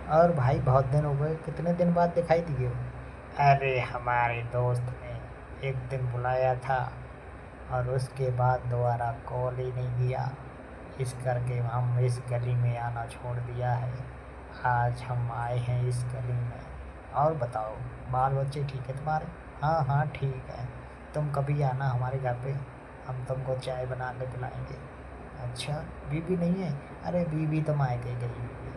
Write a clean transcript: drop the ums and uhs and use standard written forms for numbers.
और भाई बहुत दिन हो गए, कितने दिन बाद दिखाई दिए हो? अरे हमारे दोस्त ने एक दिन बुलाया था और उसके बाद दोबारा कॉल ही नहीं किया। इस करके हम इस गली में आना छोड़ दिया है। आज हम आए हैं इस गली में। और बताओ, बाल बच्चे ठीक है तुम्हारे? हाँ हाँ ठीक है। तुम कभी आना हमारे घर पे, हम तुमको चाय बना के पिलाएंगे। अच्छा, बीवी नहीं है? अरे बीवी तो मायके गई हुई है।